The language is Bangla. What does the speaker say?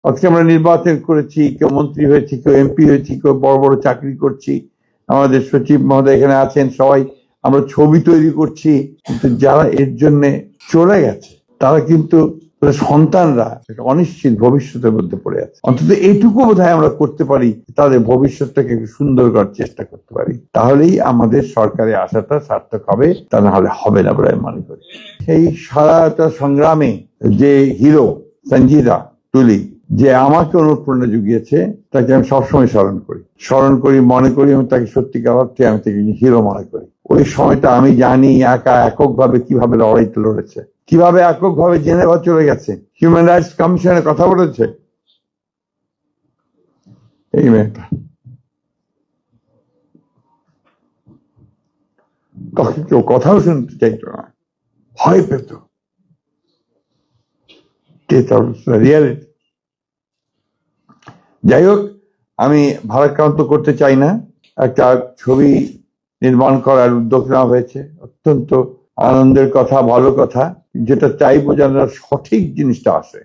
আজকে আমরা নির্বাচন করেছি, কেউ মন্ত্রী হয়েছি, কেউ এমপি হয়েছি, কেউ বড় বড় চাকরি করছি, আমাদের সচিব মহোদয় এখানে আছেন, সবাই আমরা ছবি তৈরি করছি। কিন্তু যারা এর জন্য চলে গেছে তারা কিন্তু সন্তানরা অনিশ্চিত ভবিষ্যতের মধ্যে পড়ে আছে। অন্তত এইটুকু বোধহয় আমরা করতে পারি, তাদের ভবিষ্যৎটাকে একটু সুন্দর করার চেষ্টা করতে পারি, তাহলেই আমাদের সরকারে আসাটা সার্থক হবে, তা না হলে হবে না বলে আমি মনে করি। সেই সারাটা সংগ্রামে যে হিরো সঞ্জিদা তুলি, যে আমাকে অনুপ্রেরণা জুগিয়েছে, তাকে আমি সবসময় স্মরণ করি, মনে করি, এবং তাকে সত্যিকার অর্থে আমি তাকে হিরো মনে করি। ওই সময়টা আমি জানি এককভাবে কিভাবে লড়াইতে লড়েছে, কিভাবে এককভাবে জেনেভা চলে গেছে, হিউম্যান রাইটস কমিশনের কথা বলেছে। এই মেয়েটা তখন কেউ কথাও শুনতে চাইতো না, ভয় পেত। রিয়ালিটি। যাই হোক, আমি ভারাক্রান্ত করতে চাই না। একটা ছবি নির্মাণ করার উদ্যোগ নেওয়া হয়েছে, অত্যন্ত আনন্দের কথা, ভালো কথা। যেটা চাইবো যেন সঠিক জিনিসটা আসে।